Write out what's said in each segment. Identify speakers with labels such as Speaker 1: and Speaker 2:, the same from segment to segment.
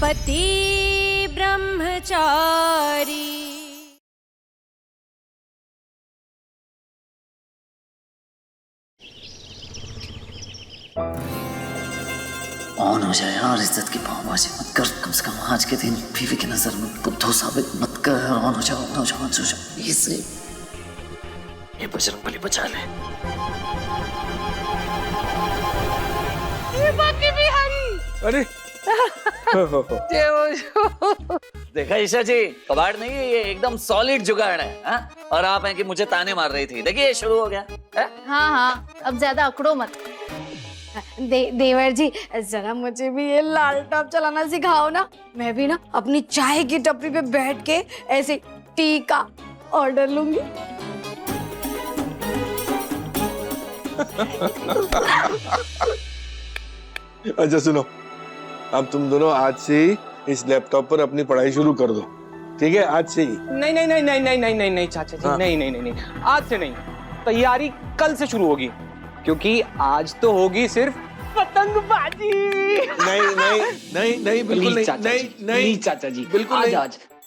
Speaker 1: पति ब्रह्मचारी।
Speaker 2: ऑन हो जाए यार, इज्जत की पावबाजी मत कर, कम से कम आज के दिन बीवी की नजर में बुद्धू साबित मत कर। ऑन हो जाओ, ऑन हो जाओ, ऑन हो जाओ प्लीज। ये बजरंगबली बचा ले।
Speaker 3: ये बाकी भी हरी।
Speaker 4: अरे
Speaker 2: देखा ईशा जी, कबाड़ नहीं है ये, एकदम सॉलिड जुगाड़ है। हा? और आप हैं कि मुझे ताने मार रही थी, देखिए शुरू हो गया है?
Speaker 3: हाँ हाँ, अब ज्यादा अकड़ो मत। देवर जी, जरा मुझे भी ये लाल टॉप चलाना सिखाओ ना। मैं भी ना अपनी चाय की टपरी पे बैठ के ऐसे टी का ऑर्डर लूंगी।
Speaker 4: अच्छा सुनो, अब तुम दोनों आज से ही इस लैपटॉप पर अपनी पढ़ाई शुरू कर दो, ठीक है? आज से ही।
Speaker 5: नहीं नहीं नहीं नहीं नहीं नहीं नहीं नहीं चाचा जी,
Speaker 4: हाँ।
Speaker 5: नहीं नहीं नहीं नहीं, आज से नहीं। तैयारी कल से शुरू होगी, क्योंकि आज तो होगी सिर्फ पतंगबाजी।
Speaker 4: नहीं नहीं नहीं नहीं, बिल्कुल नहीं, नहीं नहीं
Speaker 5: चाचा जी,
Speaker 4: बिल्कुल
Speaker 5: आज
Speaker 4: नहीं।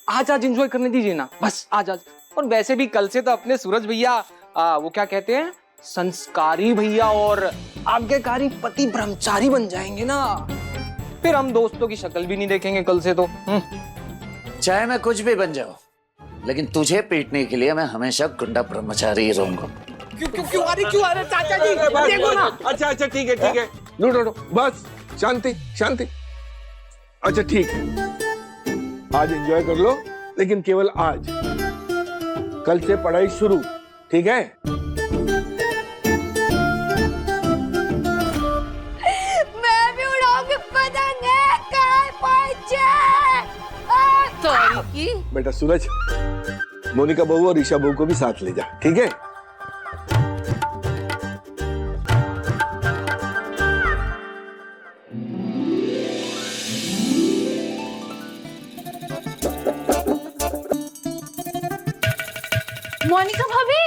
Speaker 5: आज आज एंजॉय करने दीजिए ना, बस आज आज। और वैसे भी कल से तो अपने सूरज भैया वो क्या कहते हैं, संस्कारी भैया और आज्ञाकारी पति ब्रह्मचारी बन जाएंगे ना। फिर हम दोस्तों की शक्ल भी नहीं देखेंगे कल से तो।
Speaker 2: चाहे मैं कुछ भी बन जाऊं, लेकिन तुझे पीटने के लिए मैं हमेशा गुंडा ब्रह्मचारी ही रहूंगा।
Speaker 5: क्यों आ रहे चाचा जी, देखो ना।
Speaker 4: अच्छा अच्छा ठीक है ठीक है, लूटो लो, बस शांति शांति। अच्छा ठीक है, आज एंजॉय कर लो, लेकिन केवल आज। कल से पढ़ाई शुरू, ठीक है?
Speaker 3: मैं भी उड़ाऊंगी पतंग।
Speaker 4: बेटा सूरज, मोनिका बहू और ईशा बहू को भी साथ ले जा, ठीक है?
Speaker 3: मोनिका भाभी,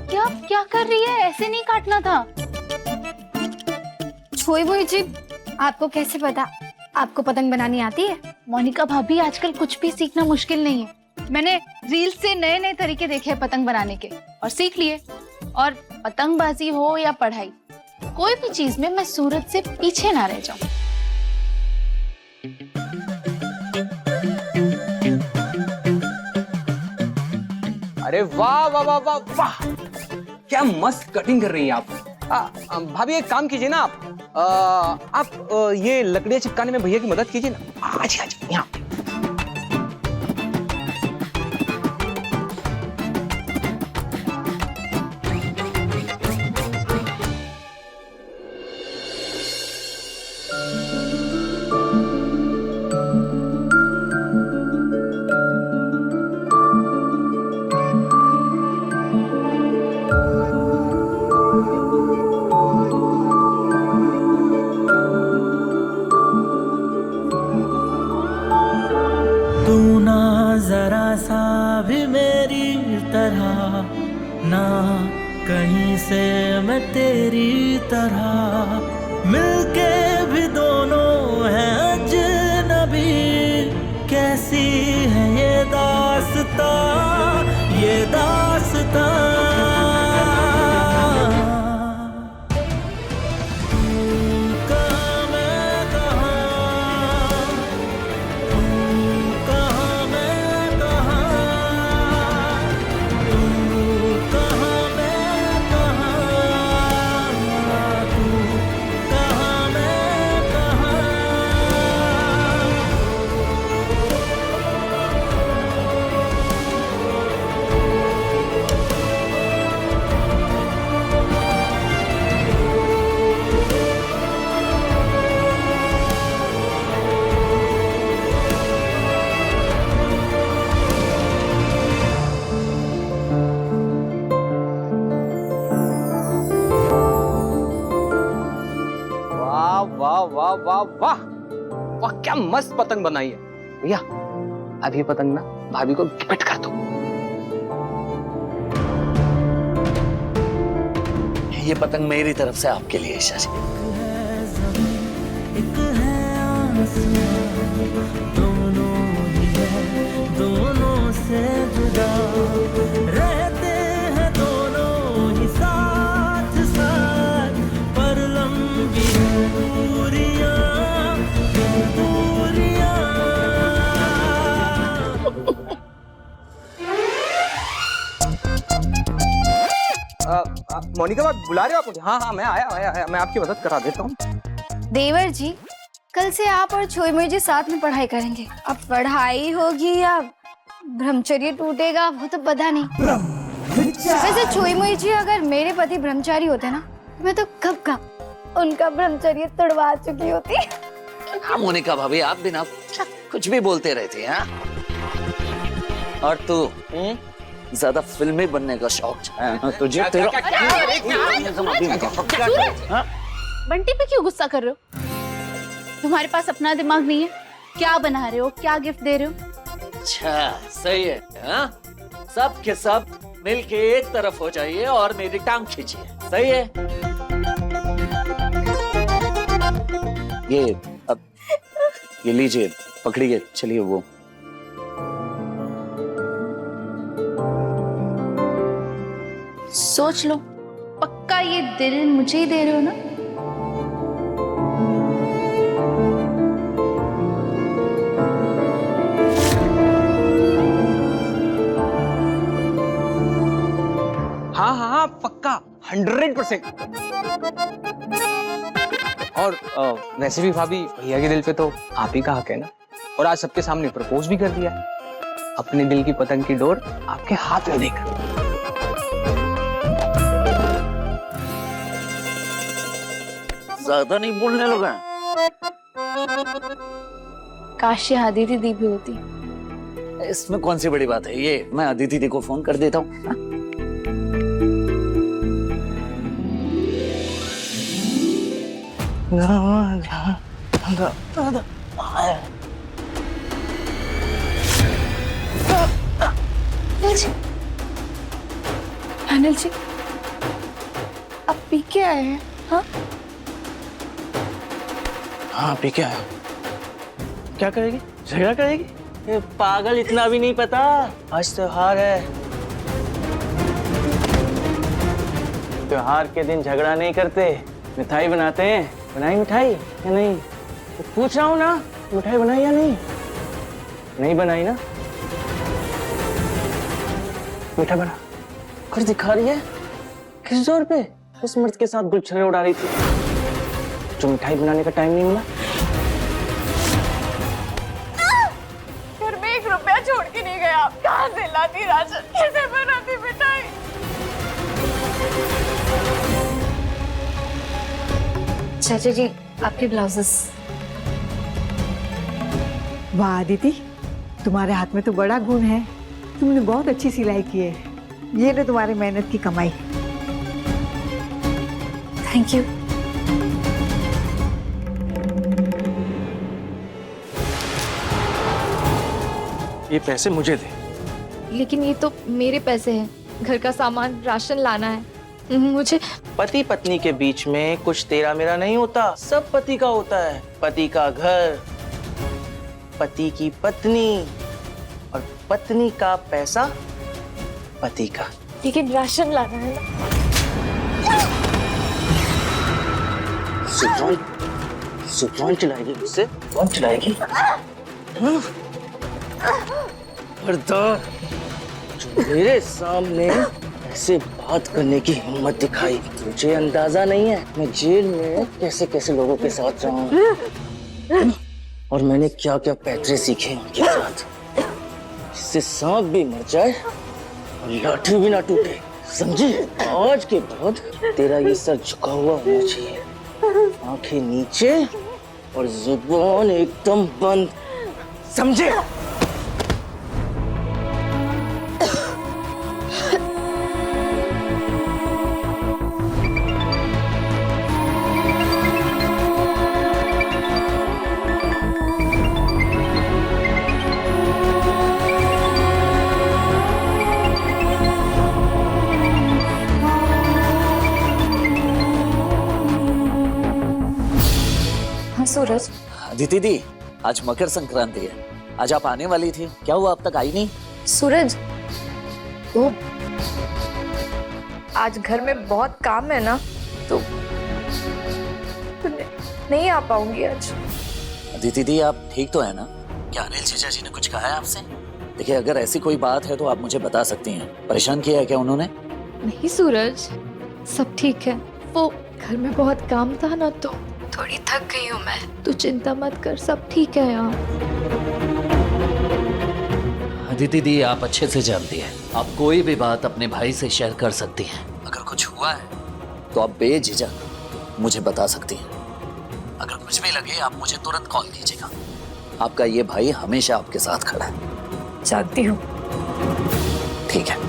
Speaker 3: क्या क्या कर रही है? ऐसे नहीं काटना था। छोई बोई जी, आपको कैसे पता आपको पतंग बनानी आती है? मोनिका भाभी, आजकल कुछ भी सीखना मुश्किल नहीं है। मैंने रील से नए नए तरीके देखे हैं पतंग बनाने के और सीख लिए। और पतंगबाजी हो या पढ़ाई, कोई भी चीज में मैं सूरज से पीछे ना रह जाऊं।
Speaker 5: अरे वाह वाह वाह वाह वाह, क्या मस्त कटिंग कर रही हैं आप। भाभी एक काम कीजिए ना, आप ये लकड़ियां चिपकाने में भैया की मदद कीजिए ना। आज यहाँ।
Speaker 6: जरा सा भी मेरी तरह ना, कहीं से मैं तेरी तरह, मिलके भी दोनों हैं अजनबी। कैसी है ये दास्तां, ये दास्तां।
Speaker 5: वाह वाह वाह वाह वाह, क्या मस्त पतंग बनाई है भैया। अब ये पतंग ना भाभी को गिफ्ट कर दो।
Speaker 2: ये पतंग मेरी तरफ से आपके लिए ईशा जी।
Speaker 6: एक है आसमां दोनों ही है, दोनों से जुदा रहते हैं दोनों ही साथ साथ, पर लंबी है दूरियां, दूरियां।
Speaker 5: मोनिका बात बुला रहे हो आप मुझे? हाँ हाँ, मैं आया, मैं आपकी मदद करा देता हूँ।
Speaker 3: देवर जी, कल से आप और छोईमुई जी साथ में पढ़ाई करेंगे। अब पढ़ाई होगी या ब्रह्मचर्य टूटेगा वो तो पता नहीं। वैसे छोईमुई जी अगर मेरे पति ब्रह्मचारी होते ना, मैं तो कब का उनका ब्रह्मचर्य तोड़वा चुकी होती।
Speaker 2: हाँ मोनिका भाभी, आप भी ना कुछ भी बोलते रहते हैं। और तू ज्यादा फिल्मी बनने का शौक है तुझे?
Speaker 3: बंटी पे क्यों गुस्सा कर रहे हो? तुम्हारे पास अपना दिमाग नहीं है? क्या बना रहे हो, क्या गिफ्ट दे रहे हो?
Speaker 2: अच्छा सही है। हाँ? सब के सब मिलके एक तरफ हो जाइए और मेरी टांग खींचिए। सही है। ये अब ये लीजिए, पकड़िए, चलिए। वो
Speaker 3: सोच लो, पक्का ये दिल मुझे ही दे रहे हो ना?
Speaker 5: हाँ हाँ हाँ, पक्का 100%। और वैसे भी भाभी, भैया के दिल पे तो आप ही का हक है ना। और आज सबके सामने प्रपोज भी कर दिया। अपने दिल की पतंग की डोर आपके हाथ में देकर।
Speaker 2: ज्यादा नहीं बोलने लगा।
Speaker 3: काश ये अदिति दी भी होती।
Speaker 2: इसमें कौन सी बड़ी बात है? ये मैं अदिति दी को फोन कर देता हूँ।
Speaker 3: अनिल जी, आप पी के आए हैं? हाँ
Speaker 6: हाँ, पी के आया। क्या करेगी? झगड़ा करेगी? ये पागल, इतना भी नहीं पता। आज त्योहार है। त्योहार के दिन झगड़ा नहीं करते, मिठाई बनाते हैं। बनाई मिठाई या नहीं? तो पूछ रहा हूँ ना, मिठाई बनाई या नहीं? नहीं बनाई ना? मीठा बना कर दिखा रही है। किस जोर पे उस मर्द के साथ गुलछड़े उड़ा रही थी जो मिठाई बनाने का टाइम नहीं मिला?
Speaker 3: घर में 1 रुपया छोड़ के नहीं गया। कहाँ से लाती राशन, कैसे बनाती मिठाई? चाचा जी, आपके ब्लाउजेस।
Speaker 1: वाह अदिति, तुम्हारे हाथ में तो बड़ा गुण है। तुमने बहुत अच्छी सिलाई की है। ये लो तुम्हारे मेहनत की कमाई।
Speaker 3: Thank you.
Speaker 6: ये पैसे मुझे दे।
Speaker 7: लेकिन ये तो मेरे पैसे हैं, घर का सामान, राशन लाना है मुझे।
Speaker 6: पति पत्नी के बीच में कुछ तेरा मेरा नहीं होता, सब पति का होता है। पति का घर, पति की पत्नी, और पत्नी का पैसा पति का।
Speaker 7: लेकिन राशन लाना है ना।
Speaker 6: कौन चलाएगी मुझसे? कौन चलाएगी? खबरदार, जो मेरे सामने ऐसे बात करने की हिम्मत दिखाई। तुझे अंदाजा नहीं है मैं जेल में कैसे कैसे लोगों के साथ रहा हूँ, और मैंने क्या क्या पैतरे सीखे उनके साथ, जिससे सांप भी मर जाए और लाठी भी ना टूटे। समझे? आज के बाद तेरा ये सर झुका हुआ होना चाहिए, आंखें नीचे और जुबान एकदम बंद। समझे?
Speaker 7: हाँ सूरज।
Speaker 2: अदिति दी, आज मकर संक्रांति है, आज आप आने वाली थी, क्या हुआ अब तक आई नहीं?
Speaker 7: सूरज, वो आज घर में बहुत काम है ना, तो नहीं आ पाऊंगी आज।
Speaker 2: अदिति दी, आप ठीक तो है ना? क्या अनिल जीजा जी ने कुछ कहा है आपसे? देखिए, अगर ऐसी कोई बात है तो आप मुझे बता सकती हैं। परेशान किया है क्या उन्होंने?
Speaker 7: नहीं सूरज, सब ठीक है। वो घर में बहुत काम था ना, तो थोड़ी थक गई हूँ मैं। तू चिंता मत कर, सब ठीक है यार।
Speaker 2: अदिति दी, आप अच्छे से जानती हैं, आप कोई भी बात अपने भाई से शेयर कर सकती हैं। अगर कुछ हुआ है तो आप बेझिझक मुझे बता सकती हैं। अगर कुछ भी लगे आप मुझे तुरंत कॉल कीजिएगा। आपका ये भाई हमेशा आपके साथ खड़ा है।
Speaker 7: जानती हूँ।
Speaker 2: ठीक है।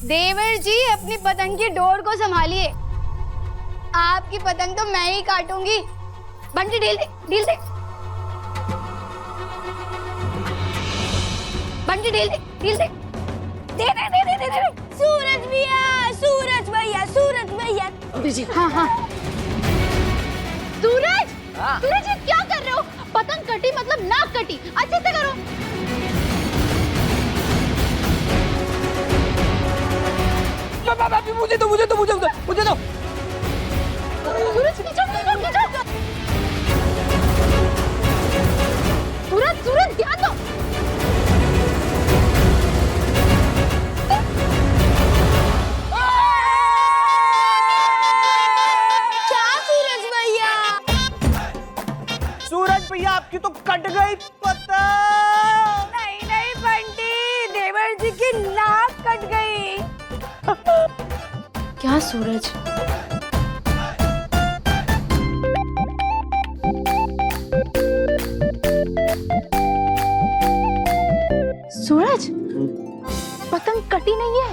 Speaker 3: देवर जी, अपनी पतंग की डोर को संभालिए। आपकी पतंग तो मैं ही काटूंगी। बंटी ढील दे, ढील दे। बंटी ढील दे, ढील दे। दे दे दे दे दे दे। सूरज भैया, सूरज भैया, सूरज भैया। हाँ हाँ। सूरज, सूरज ये क्या कर रहे हो? पतंग कटी मतलब नाक कटी, अच्छे से करो।
Speaker 5: मुझे दो।
Speaker 3: सूरज खींचो। सूरज ध्यान दो। क्या सूरज भैया?
Speaker 5: सूरज भैया, आपकी तो कट गई पतंग।
Speaker 3: नहीं बंटी, देवर जी की नाक कट गई। क्या सूरज? सूरज, पतंग कटी नहीं है,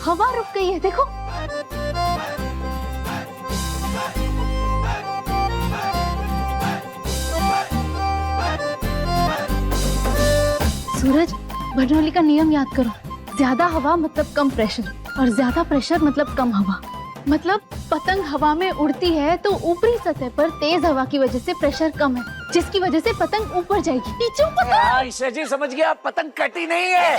Speaker 3: हवा रुक गई है, देखो। सूरज, बर्नौली का नियम याद करो। ज्यादा हवा मतलब कम प्रेशर, और ज्यादा प्रेशर मतलब कम हवा। मतलब पतंग हवा में उड़ती है तो ऊपरी सतह पर तेज हवा की वजह से प्रेशर कम है, जिसकी वजह से पतंग ऊपर जाएगी। नीचे ऊपर।
Speaker 2: ईशा जी समझ गया, पतंग कटी नहीं है।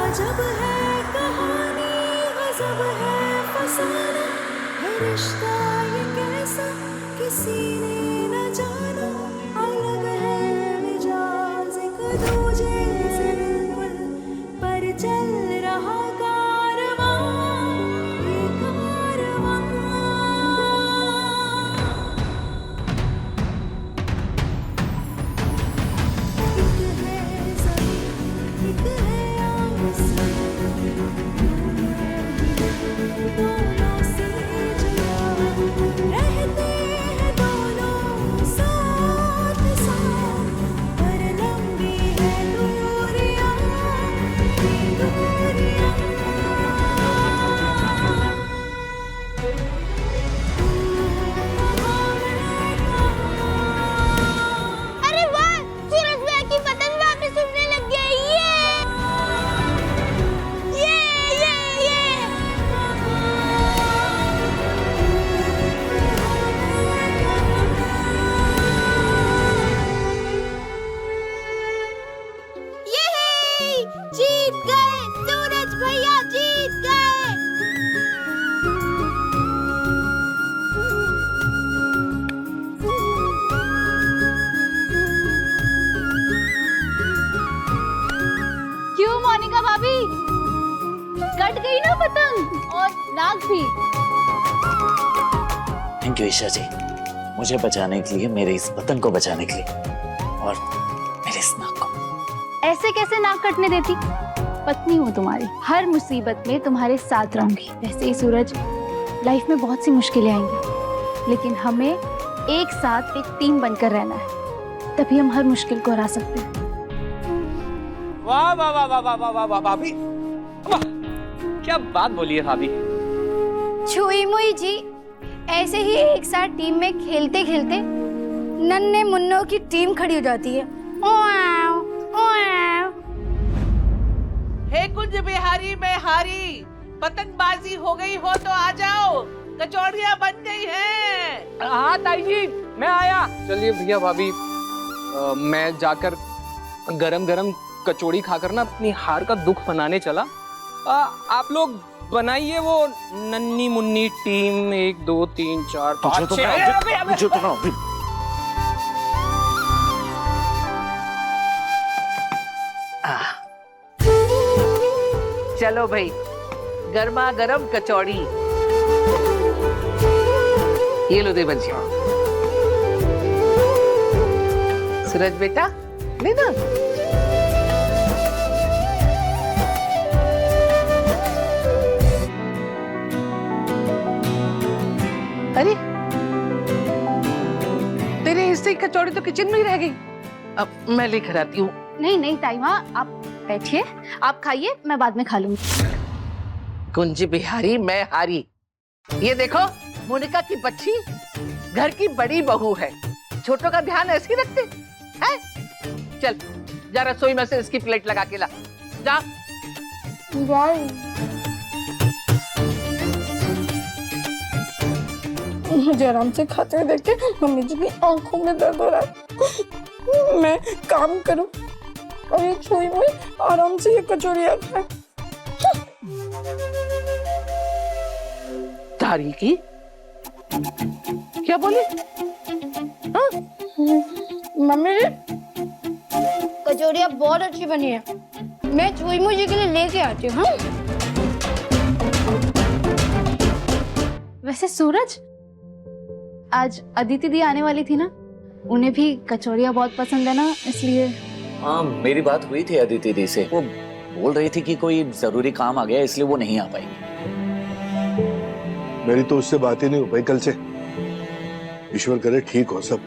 Speaker 8: अजब है कहानी, गजब है फसाना, है रिश्ता ये कैसा किसी ने न जाना। अलग है मिजाज एक दूजे से बिल्कुल, पर चल रहा कारवां, ये कारवां। एक है ज़मीन, एक है दोनों से जुड़ा
Speaker 3: पतंग और नाग भी।
Speaker 2: थैंक यू ईशा जी, मुझे बचाने के लिए, मेरे इस पतंग को बचाने के लिए और मेरे इस नाक को।
Speaker 3: ऐसे कैसे नाक कटने देती? पत्नी हूँ तुम्हारी, हर मुसीबत में तुम्हारे साथ रहूंगी। वैसे ही सूरज, लाइफ में बहुत सी मुश्किलें आएंगी, लेकिन हमें एक साथ एक टीम बनकर रहना है, तभी हम हर मुश्किल को हरा सकते हैं।
Speaker 5: वाह वाह वाह वाह वाह वाह वाह वाह भाभी, वाह क्या बात बोली है भाभी।
Speaker 3: छुई मुई जी, ऐसे ही एक साथ टीम में खेलते खेलते नन्हे मुन्नों की टीम खड़ी हो जाती है। ओआव, ओआव।
Speaker 9: हे कुंज बिहारी में हारी, पतंगबाजी हो गई हो तो आ जाओ, कचौड़ियाँ बन गई हैं।
Speaker 5: हाँ ताई जी, मैं आया। चलिए भैया भाभी, मैं जाकर गरम गरम कचौड़ी खाकर ना अपनी हार का दुख मनाने चला। आप लोग बनाइए वो नन्ही मुन्नी टीम, 1 2 3 4 5 6।
Speaker 9: चलो भाई, गर्मा गर्म कचौड़ी। ये लो देवर जी। सूरज बेटा, लेना। अरे, तेरे हिस्से की कचौड़ी तो किचन में ही रह गई। अब मैं लेकर आती हूँ।
Speaker 3: नहीं नहीं ताई माँ, आप बैठिए, आप खाइए, मैं बाद में खा लूंगी।
Speaker 9: कुंज बिहारी मैं हारी। ये देखो, मोनिका की बच्ची घर की बड़ी बहू है, छोटों का ध्यान ऐसे ही रखते हैं। चल जा रसोई में से इसकी प्लेट लगा के ला, जा।
Speaker 10: मुझे आराम से खाते हुए देख के मम्मी जी की आंखों में दर्द हो रहा है। मैं काम करूं और ये छुई मुई आराम से ये कचौड़ियाँ खाए।
Speaker 9: तारी की क्या बोली?
Speaker 10: मम्मी जी,
Speaker 3: कचौड़ियाँ बहुत अच्छी बनी है, मैं छुई मुई जी के लिए लेके आती हूँ। वैसे सूरज, आज अदिति दी आने वाली थी ना, उन्हें भी कचौड़ियाँ बहुत पसंद है ना, इसलिए।
Speaker 2: हाँ, मेरी बात हुई थी अदिति दी से, वो बोल रही थी कि कोई जरूरी काम आ गया इसलिए वो नहीं आ पाएगी।
Speaker 4: मेरी तो उससे बात ही नहीं हो पाई कल से। ईश्वर करे ठीक हो सब।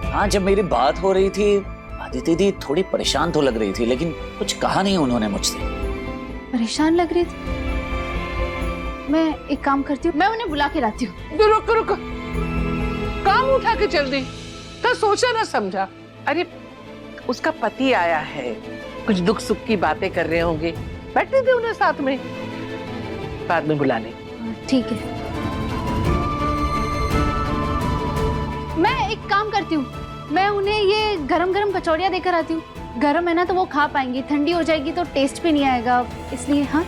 Speaker 2: हाँ, जब मेरी बात हो रही थी अदिति दी थोड़ी परेशान तो लग रही थी, लेकिन कुछ कहा नहीं उन्होंने मुझसे।
Speaker 3: परेशान लग रही थी? मैं एक काम करती हूँ, मैं उन्हें बुला के लाती हूँ।
Speaker 9: रुको रुको, काम उठा के चल दी तो सोचा ना समझा। अरे उसका पति आया है, कुछ दुख सुख की बातें कर रहे होंगे, बैठने दे उन्हें साथ में, बाद में बुला ले।
Speaker 3: ठीक है, मैं एक काम करती हूँ, मैं उन्हें ये गरम गरम कचौड़ियाँ देकर आती हूँ। गरम है ना तो वो खा पाएंगी, ठंडी हो जाएगी तो टेस्ट भी नहीं आएगा, इसलिए। हाँ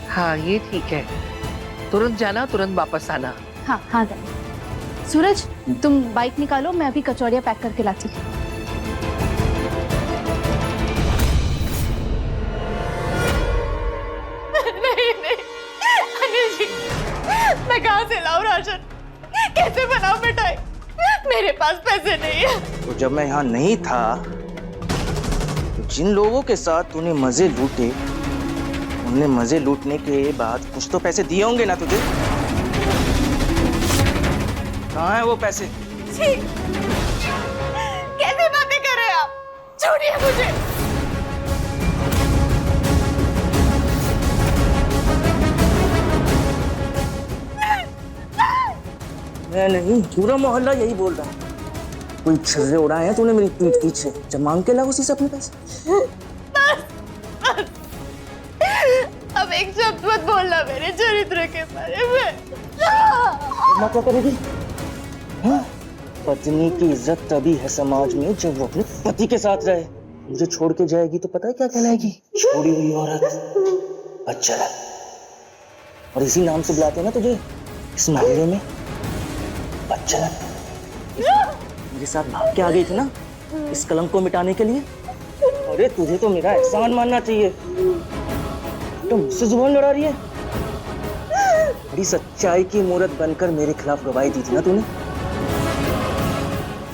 Speaker 9: हाँ, ये ठीक है। तुरंत जाना, तुरंत वापस आना।
Speaker 3: हाँ हाँ। सूरज, तुम बाइक निकालो, मैं अभी कचौड़ियाँ पैक करके लाती हूँ।
Speaker 10: नहीं नहीं अनिल जी, मैं कहाँ से लाऊं राशन, कैसे बनाऊं मिठाई, मेरे पास पैसे नहीं है।
Speaker 6: तो जब मैं यहाँ नहीं था तो जिन लोगों के साथ तूने मजे लूटे, उनने मजे लूटने के बाद कुछ तो पैसे दिए होंगे ना तुझे? कहाँ है वो पैसे?
Speaker 10: कैसे बातें कर रहे हैं आप, छोड़िए मुझे।
Speaker 6: मैं नहीं, पूरा मोहल्ला यही बोल रहा है। कोई छर्रे उड़ाए हैं तूने मेरी पीठ पीछे, जब मांग के ला उसी से अपने पैसे।
Speaker 10: अब एक शब्द मत बोलना मेरे चरित्र के बारे में।
Speaker 6: माँ क्या करेगी? हाँ? पत्नी की इज्जत तभी है समाज में जब वो अपने पति के साथ रहे। मुझे छोड़ के जाएगी तो पता है क्या कहलाएगी? छोड़ी हुई औरत। अच्छा, और इसी नाम से बुलाते हैं ना तुझे इस मोहल्ले में, अच्छा। मेरे साथ भाग के आ गई थी ना इस कलंक को मिटाने के लिए, अरे तुझे तो मेरा एहसान मानना चाहिए, तो मुझसे जुबान लड़ा रही है। बड़ी सच्चाई की मूरत बनकर मेरे खिलाफ गवाही दी थी ना तूने,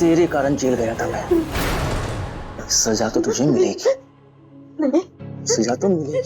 Speaker 6: तेरे कारण जेल गया था मैं। सजा तो तुझे मिलेगी, सजा तो मिलेगी।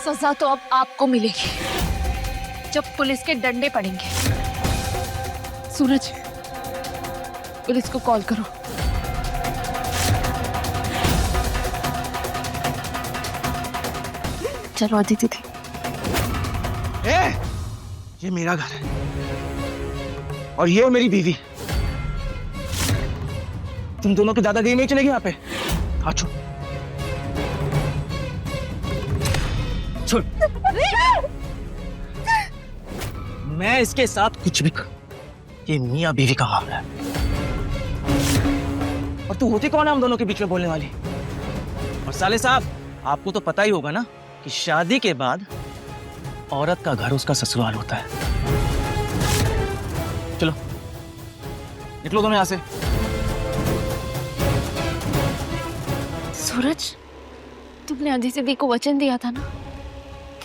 Speaker 3: सजा तो अब आपको मिलेगी जब पुलिस के डंडे पड़ेंगे। सूरज, पुलिस को कॉल करो। चलो अदिति थी।
Speaker 6: ये मेरा घर है और ये मेरी बीवी। तुम दोनों की दादागिरी नहीं चलेगी यहाँ पे। हाथ छोड़। छोड़। मैं इसके साथ कुछ भी करूं, ये मियां बीवी का मामला है। और तू होती कौन है हम दोनों के बीच में बोलने वाली? और साले साहब, आपको तो पता ही होगा ना कि शादी के बाद औरत का घर उसका ससुराल होता है। चलो निकलो दोनों यहां से।
Speaker 3: सूरज, तुमने अदिति दी को वचन दिया था ना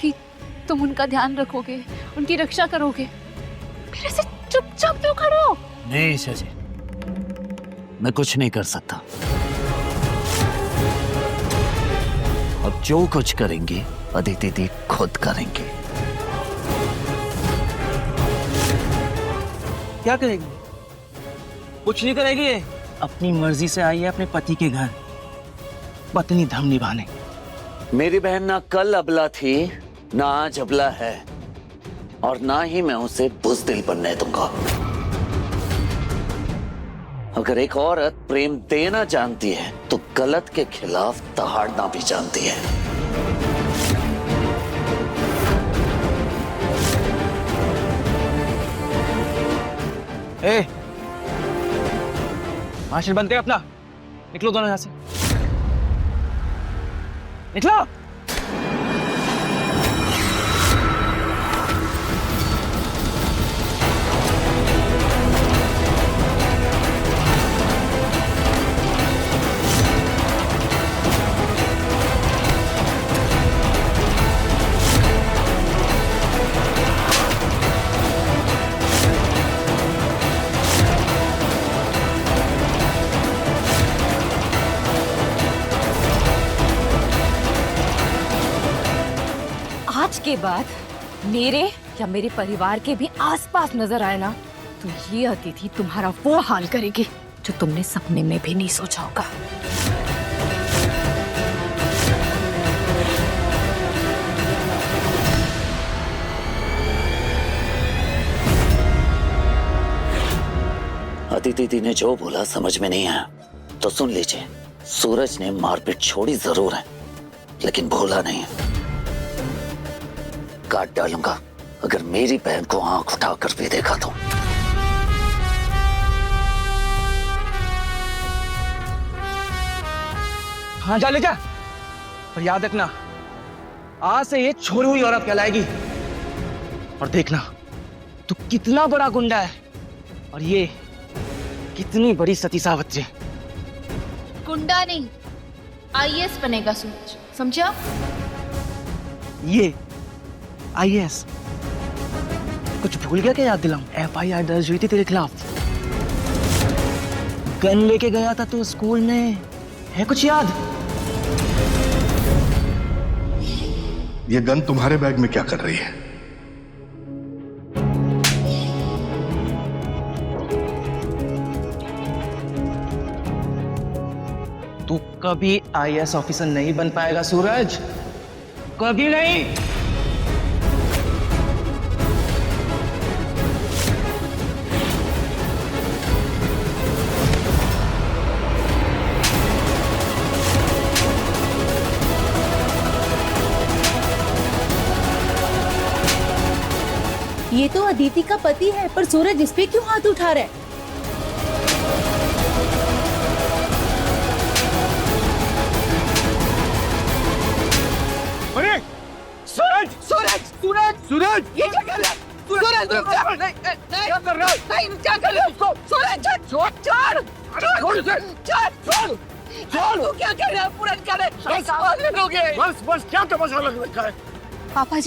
Speaker 3: कि तुम उनका ध्यान रखोगे, उनकी रक्षा करोगे। फिर ऐसे चुपचाप क्यों खड़े हो?
Speaker 2: नहीं शशि, मैं कुछ नहीं कर सकता। अब जो कुछ करेंगे अदिति दी खुद करेंगे।
Speaker 6: क्या करेगी? कुछ नहीं करेगी ये। अपनी मर्जी से आई है अपने पति के घर पत्नी धर्म निभाने।
Speaker 2: मेरी बहन ना कल अबला थी ना आज अबला है, और ना ही मैं उसे बुज़दिल बनने दूंगा। अगर एक औरत प्रेम देना जानती है तो गलत के खिलाफ दहाड़ना भी जानती है।
Speaker 6: भाषण बनते हैं अपना। निकलो दोनों यहां से, निकलो।
Speaker 11: आज के बाद मेरे या मेरे परिवार के भी आसपास नजर आए ना तो ये अतिथि तुम्हारा वो हाल करेगी जो तुमने सपने में भी नहीं सोचा होगा।
Speaker 2: अदिति दी ने जो बोला समझ में नहीं आया तो सुन लीजिए। सूरज ने मारपीट छोड़ी जरूर है, लेकिन भूला नहीं है। काट डालूंगा अगर मेरी बहन को आंख उठाकर भी देखा तो।
Speaker 6: हाँ जा ले जा, पर याद रखना आज से ये छोड़ी हुई औरत कहलाएगी। और देखना तू कितना बड़ा गुंडा है और ये कितनी बड़ी सती सावित्री।
Speaker 3: गुंडा नहीं, आईएएस बनेगा सूरज, समझा?
Speaker 6: ये आईएएस कुछ भूल गया क्या? याद दिलाऊं, एफआईआर दर्ज हुई थी तेरे खिलाफ। गन लेके गया था तो स्कूल में, है कुछ याद?
Speaker 12: ये गन तुम्हारे बैग में क्या कर रही है?
Speaker 6: तू कभी आईएएस ऑफिसर नहीं बन पाएगा सूरज। कभी नहीं।
Speaker 11: ये तो अदिति का पति है, पर सूरज इस पे क्यों हाथ उठा रहा है?
Speaker 4: अरे सूरज सूरज सूरज सूरज
Speaker 9: ये क्या कर रहा है? सूरज रुक जा। नहीं
Speaker 4: क्या कर रहा है?
Speaker 9: नहीं, क्या कर रहे हो उसको? सूरज छोड़ छोड़
Speaker 4: छोड़ उसे।
Speaker 9: छोड़ तू क्या कर रहा है? पूरा कर रहा है। पागल हो गए।
Speaker 4: बस बस क्या तमाशा लग रखा है?
Speaker 3: पापा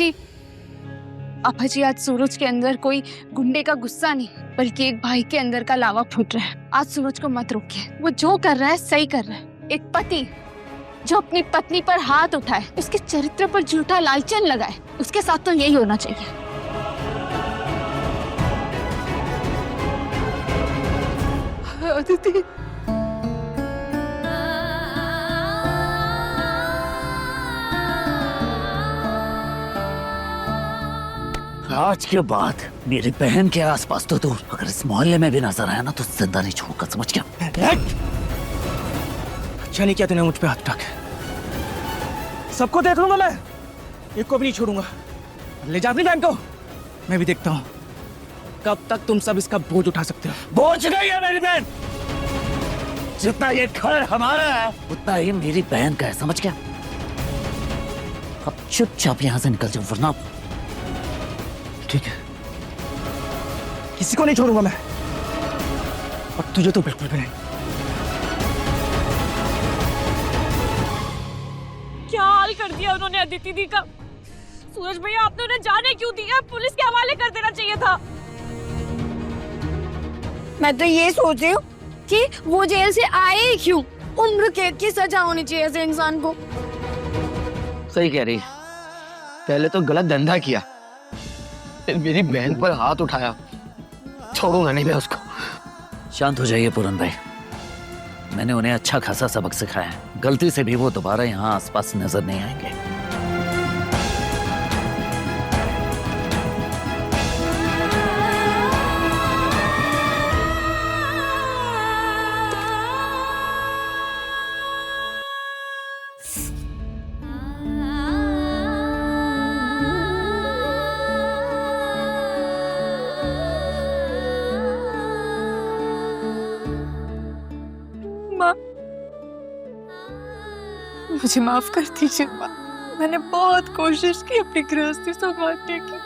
Speaker 3: जी आज सूरज के अंदर कोई गुंडे का गुस्सा नहीं, बल्कि एक भाई के अंदर का लावा फूट रहा है। आज सूरज को मत रोकिए, वो जो कर रहा है सही कर रहा है। एक पति जो अपनी पत्नी पर हाथ उठाए, उसके चरित्र पर झूठा लालचन लगाए, उसके साथ तो यही होना चाहिए।
Speaker 9: अदिति
Speaker 2: आज के बाद मेरी बहन के आसपास तो दूर, अगर इस मोहल्ले में भी नजर आया ना तो जिंदा नहीं छोड़ूंगा, समझ गया?
Speaker 6: अच्छा नहीं किया तूने मुझ पे हाथ उठा के। सबको देख लूंगा मैं, एक को भी नहीं छोड़ूंगा। ले जा अपनी बहन को, मैं भी देखता हूँ कब तक तुम सब इसका बोझ उठा सकते हो।
Speaker 2: बोझ नहीं है मेरी बहन, जितना ये घर हमारा है उतना ही मेरी बहन का है, समझ गया? अब चुपचाप यहाँ से निकल जाओ वरना।
Speaker 6: ठीक है, किसी को नहीं छोड़ूंगा मैं, और तुझे तो बिल्कुल भी नहीं।
Speaker 11: क्या हाल कर दिया उन्होंने अदिति दी का। सूरज भैया आपने उन्हें जाने क्यों दिया? पुलिस के हवाले कर देना चाहिए था। मैं तो ये सोच रही हूँ कि वो जेल से आए ही क्यों? उम्र कैद की सजा होनी चाहिए ऐसे इंसान को।
Speaker 6: सही कह रही है, पहले तो गलत धंधा किया, फिर मेरी बहन पर हाथ उठाया। छोड़ूंगा नहीं मैं उसको।
Speaker 2: शांत हो जाइए पूरन भाई, मैंने उन्हें अच्छा खासा सबक सिखाया है, गलती से भी वो दोबारा यहाँ आसपास नजर नहीं आएंगे।
Speaker 10: मुझे माफ कर दीजिए माँ, मैंने बहुत कोशिश की अपनी गृहस्थी संभालने की,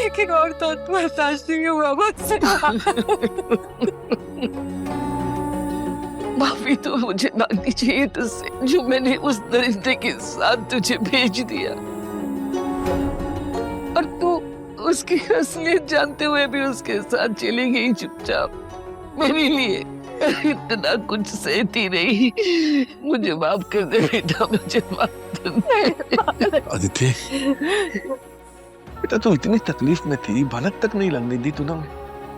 Speaker 10: लेकिन और तो बर्दाश्त नहीं हुआ मुझसे।
Speaker 9: माफी तो मुझे मांगनी चाहिए तुझसे, जो मैंने उस दरिंदे के साथ तुझे भेज दिया, और तू उसकी असलियत जानते हुए भी उसके साथ चली गई चुपचाप मेरे लिए। इतना कुछ सहती रही, मुझे माफ कर दे बेटा, मुझे माफ कर दे।
Speaker 4: अदिति बेटा, तू इतनी तकलीफ में थी, भनक तक नहीं लगने दी तूने,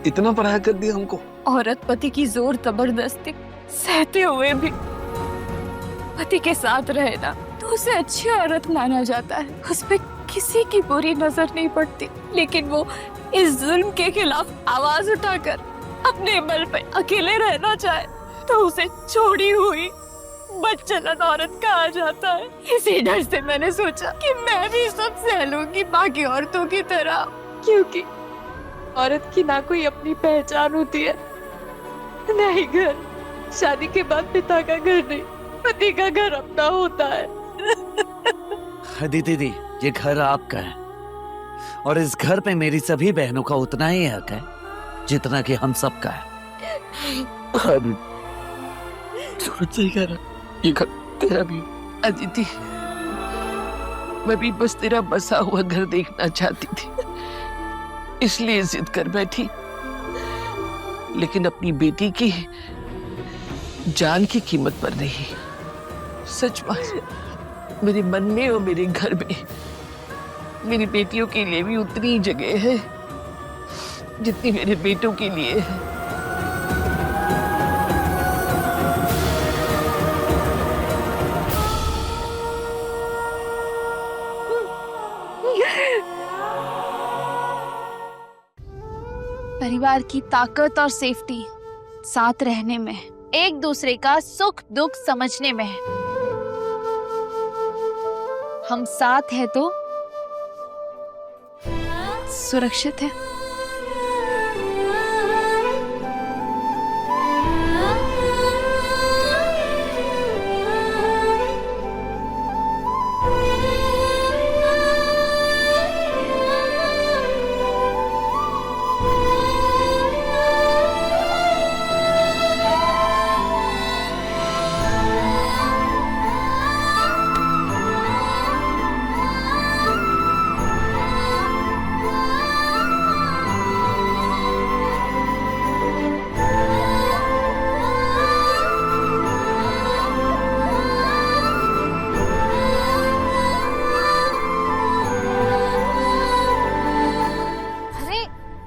Speaker 4: इतना पराया कर दिया हमको।
Speaker 10: औरत पति की जोर जबरदस्ती सहते हुए भी पति के साथ रहे ना तो उसे अच्छी औरत माना जाता है, उस पे किसी की बुरी नजर नहीं पड़ती। लेकिन वो इस जुल्म के खिलाफ आवाज उठाकर अपने बल पे अकेले रहना चाहे तो उसे छोड़ी हुई बदचलन औरत कहा जाता है। इसी डर से मैंने सोचा कि मैं भी सब सह लूंगी बाकी औरतों की तरह, क्योंकि औरत की ना कोई अपनी पहचान होती है, ना ही घर। शादी के बाद पिता का घर नहीं, पति का घर अपना होता है।
Speaker 2: अदिति दी, ये घर आपका है और इस घर पे मेरी सभी बहनों का उतना ही हक है जितना कि हम सबका है।
Speaker 9: सूरज सही कह रहा, ये घर तेरा भी। अदिति, मैं भी बस तेरा बसा हुआ घर देखना चाहती थी, इसलिए जिद कर बैठी, लेकिन अपनी बेटी की जान की कीमत पर नहीं। सच बात, मेरे मन में और मेरे घर में मेरी बेटियों के लिए भी उतनी जगह है जितनी मेरे बेटों के लिए है।
Speaker 3: परिवार की ताकत और सेफ्टी साथ रहने में, एक दूसरे का सुख दुख समझने में है। हम साथ हैं तो सुरक्षित है।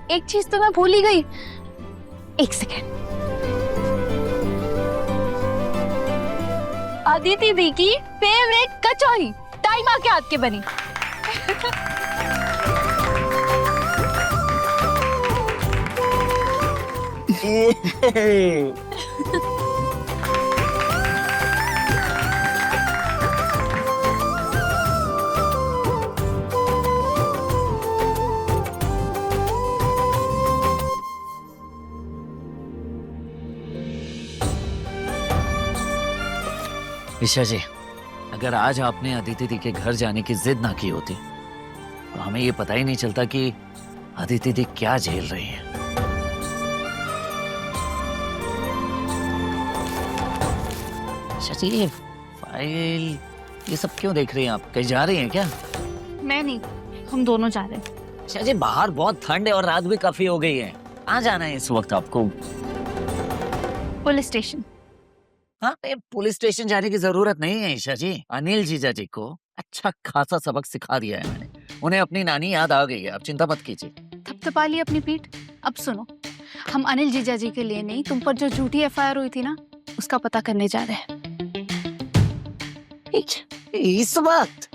Speaker 3: एक चीज तो मैं भूल ही गई। एक सेकेंड। अदिति दी की फेवरेट कचौरी टाइमा के हाथ के बनी।
Speaker 2: ईशा जी, अगर आज आपने अदिति दी के घर जाने की जिद ना की होती तो हमें ये पता ही नहीं चलता कि अदिति दी क्या झेल रही है। ईशा जी, ये फाइल ये सब क्यों देख रही हैं आप? कहीं जा रही हैं क्या?
Speaker 3: मैं नहीं, हम दोनों जा रहे हैं।
Speaker 2: ईशा जी, बाहर बहुत ठंड है और रात भी काफी हो गई है। कहाँ जाना है इस वक्त आपको?
Speaker 3: Police station.
Speaker 2: हाँ, पुलिस स्टेशन जाने की जरूरत नहीं है ईशा जी। अनिल जीजा जी को अच्छा खासा सबक सिखा दिया है मैंने। उन्हें अपनी नानी याद आ गई है, आप चिंता मत कीजिए।
Speaker 3: थपथपा ली अपनी पीठ। अब सुनो, हम अनिल जीजा जी के लिए नहीं, तुम पर जो झूठी एफआईआर हुई थी ना, उसका पता करने जा रहे हैं।
Speaker 2: इस वक्त?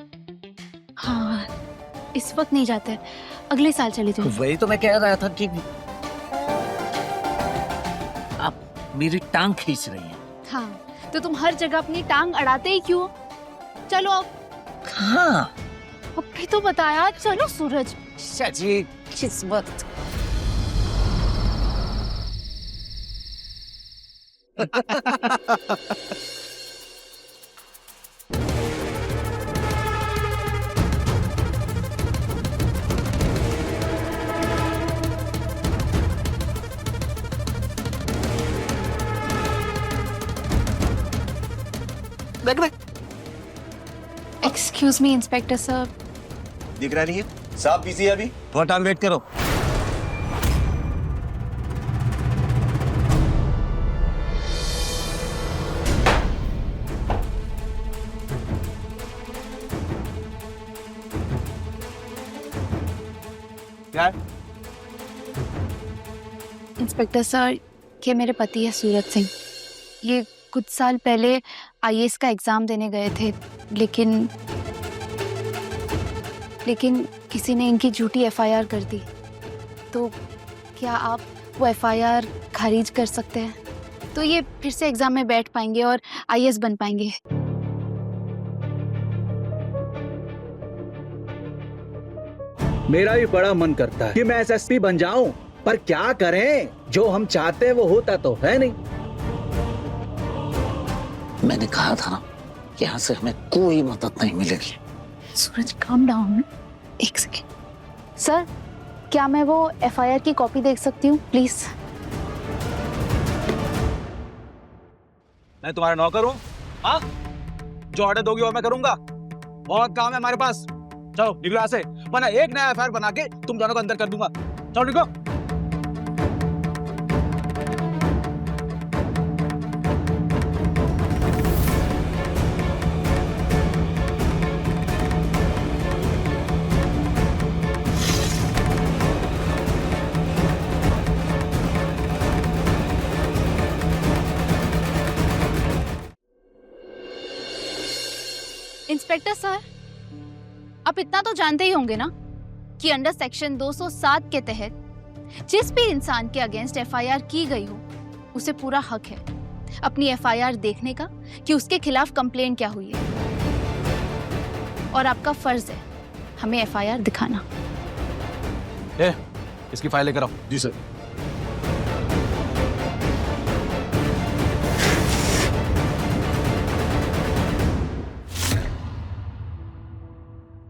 Speaker 3: हाँ, इस वक्त नहीं जाते, अगले साल चली जाओ।
Speaker 2: वही तो मैं कह रहा था कि आप मेरी टांग खींच रही हैं।
Speaker 3: हाँ, तो तुम हर जगह अपनी टांग अड़ाते ही क्यों? चलो अब।
Speaker 2: हाँ,
Speaker 3: अब भी तो बताया, चलो सूरज।
Speaker 2: जी, किस वक्त?
Speaker 3: Excuse me inspector sir.
Speaker 13: दिख रहा नहीं है? साहब बिजी है अभी, थोड़ा टाइम वेट करो। क्या है?
Speaker 3: इंस्पेक्टर सर, ये मेरे पति है सूरज सिंह। ये कुछ साल पहले आईएएस का एग्जाम देने गए थे, लेकिन किसी ने इनकी झूठी एफआईआर कर दी। तो क्या आप वो एफआईआर खारिज कर सकते हैं? तो ये फिर से एग्जाम में बैठ पाएंगे और आईएएस बन पाएंगे।
Speaker 14: मेरा भी बड़ा मन करता है कि मैं एसएसपी बन जाऊं, पर क्या करें, जो हम चाहते हैं वो होता तो है नहीं।
Speaker 2: मैंने कहा था ना, यहाँ से हमें कोई मदद नहीं मिलेगी।
Speaker 3: सूरज काम डाउन। एक सेकेंड सर, क्या मैं वो एफआईआर की कॉपी देख सकती हूँ प्लीज?
Speaker 13: मैं तुम्हारा नौकर हूँ? हाँ, जो ऑर्डर दोगी वो मैं करूंगा। बहुत काम है हमारे पास। चलो निकलो यहाँ से, वरना एक नया एफआईआर बना के तुम दोनों को अंदर कर दूंगा। चलो निकलो।
Speaker 3: इंस्पेक्टर सर, आप इतना तो जानते ही होंगे ना कि अंडर सेक्शन 207 के तहत जिस भी इंसान के अगेंस्ट एफआईआर की गई हो उसे पूरा हक है अपनी एफआईआर देखने का कि उसके खिलाफ कंप्लेंट क्या हुई है, और आपका फर्ज है हमें एफआईआर दिखाना।
Speaker 13: इसकी फाइल लेकर आओ।
Speaker 12: जी सर।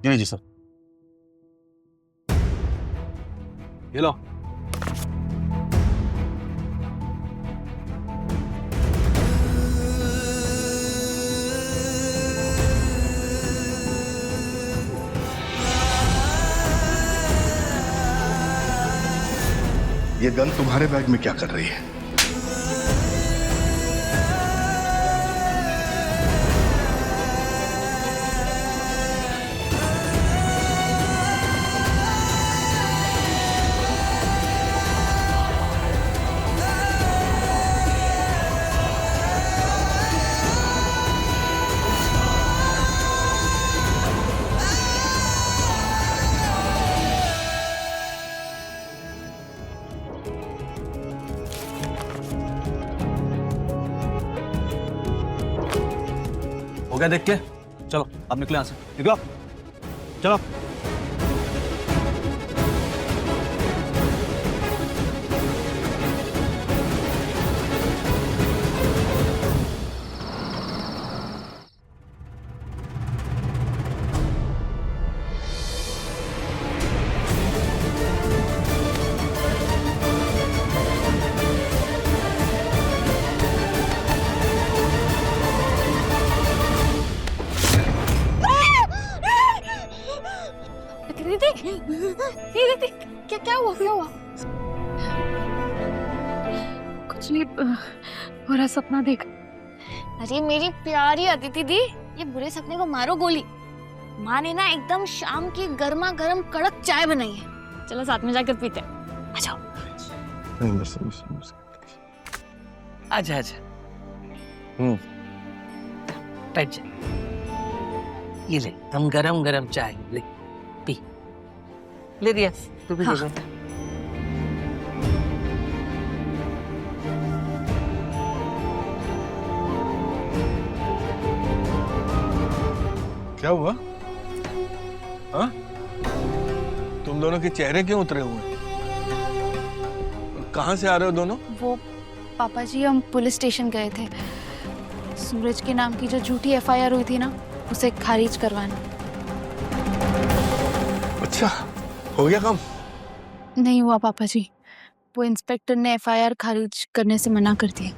Speaker 13: जी सर। ये लो।
Speaker 12: ये गन तुम्हारे बैग में क्या कर रही है?
Speaker 13: हो गया देख के? चलो अब निकले यहाँ से। निकलो चलो।
Speaker 3: दीदी क्या क्या हुआ
Speaker 10: कुछ नहीं, बुरा सपना देख।
Speaker 11: अरे मेरी प्यारी अदिति दी, ये बुरे सपने को मारो गोली। माँ ने ना एकदम शाम की गर्मा गर्म कड़क चाय बनाई है, चलो साथ में जाकर पीते हैं। आ जाओ।
Speaker 9: आजा आजा। बैठ जा। ये ले, हम गरम गरम चाय ले पी। ले दिया तू भी। हाँ।
Speaker 4: क्या हुआ? हाँ? तुम दोनों के चेहरे क्यों उतरे हुए हैं? कहाँ से आ रहे हो दोनों?
Speaker 3: वो पापा जी, हम पुलिस स्टेशन गए थे। सूरज के नाम की जो झूठी एफआईआर हुई थी ना, उसे खारिज करवाना।
Speaker 4: अच्छा, हो गया काम?
Speaker 3: नहीं हुआ पापा जी, वो इंस्पेक्टर ने एफआईआर खारिज करने से मना कर दिया।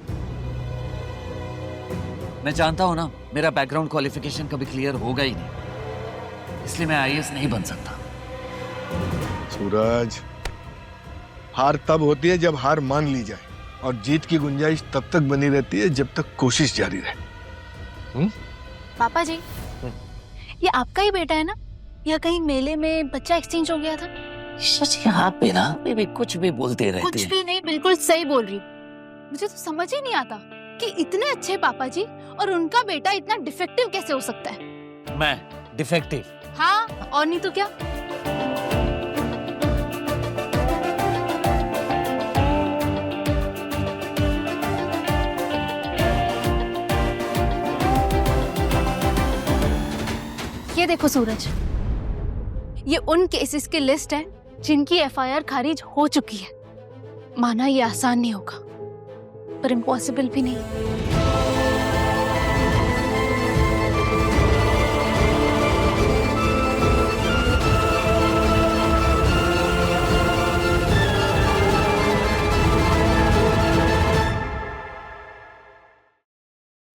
Speaker 2: मैं जानता हूँ ना, मेरा बैकग्राउंड क्वालिफिकेशन कभी क्लियर होगा ही नहीं, इसलिए मैं आईएएस नहीं बन सकता।
Speaker 4: सूरज, हार तब होती है जब हार मान ली जाए, और जीत की गुंजाइश तब तक बनी रहती है जब तक कोशिश जारी रहे।
Speaker 3: पापा जी, ये आपका ही बेटा है ना? या कहीं मेले में बच्चा एक्सचेंज हो गया था?
Speaker 2: सच यहाँ पे ना बेबी कुछ भी बोलते रहते
Speaker 3: कुछ भी नहीं, बिल्कुल सही बोल रही हूँ। मुझे तो समझ ही नहीं आता कि इतने अच्छे पापा जी और उनका बेटा इतना डिफेक्टिव कैसे हो सकता है।
Speaker 2: मैं डिफेक्टिव?
Speaker 3: हाँ, और नहीं तो क्या। ये देखो सूरज, ये उन केसेस की लिस्ट है जिनकी एफआईआर खारिज हो चुकी है। माना ये आसान नहीं होगा, पर इम्पॉसिबल भी नहीं।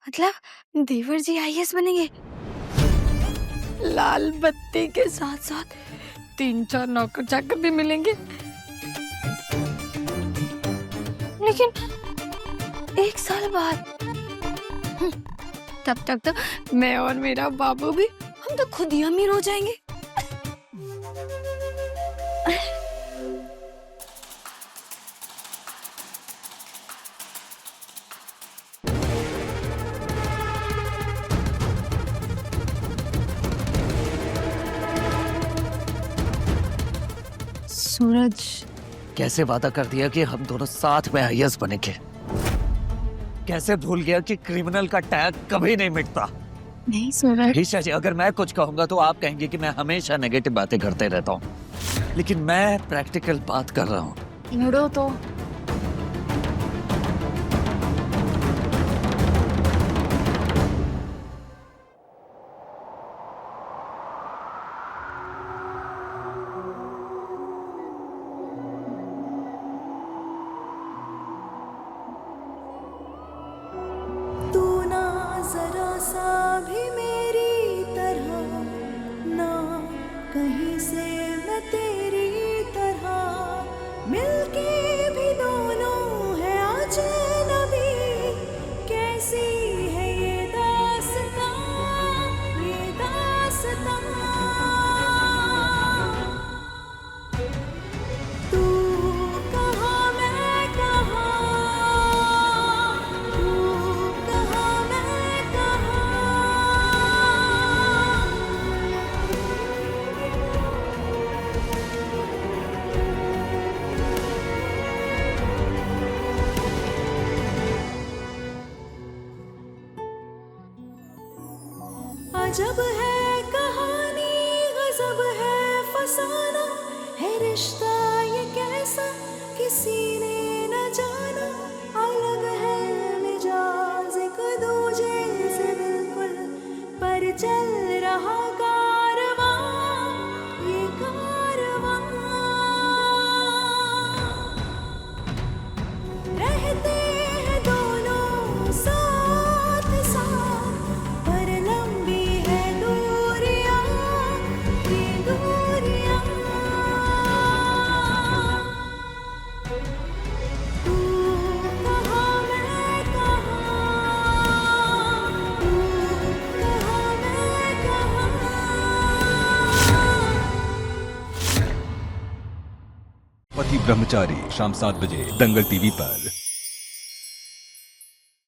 Speaker 10: मतलब देवर जी आईएएस बनेंगे? लाल बत्ती के साथ साथ 3-4 नौकर चाकर भी मिलेंगे। लेकिन 1 साल बाद तब तक तो मैं और मेरा बाबू भी, हम तो खुद ही अमीर हो जाएंगे।
Speaker 3: सूरज,
Speaker 6: कैसे वादा कर दिया कि हम दोनों साथ में आईएएस बनेंगे। कैसे भूल गया कि क्रिमिनल का टैग कभी नहीं मिटता।
Speaker 10: नहीं सूरज,
Speaker 6: ईशा जी, अगर मैं कुछ कहूंगा तो आप कहेंगे कि मैं हमेशा नेगेटिव बातें करते रहता हूँ, लेकिन मैं प्रैक्टिकल बात कर रहा हूँ।
Speaker 10: लड़ो तो।
Speaker 8: तू ना जरा सा भी मेरी तरह, ना कहीं से मैं तेरी तरह, मिलके भी दोनों है अजनबी। कैसी है ये दास्तां, ये दास्तां। तू कहाँ मैं कहाँ, तू कहाँ मैं कहाँ। अजब है कहानी, गजब है फसाना, है रिश्ता ये कैसा किसी ने न जाना। अलग है मिजाज एक दूजे से बिल्कुल, पर चल रहा कारवां, ये कारवां। रहते हैं दोनों साथ साथ, पर लंबी है दूरियां, ये दूरियां। तू कहाँ मैं कहाँ, तू कहाँ मैं कहाँ।
Speaker 15: पति ब्रह्मचारी शाम 7 बजे दंगल टीवी पर।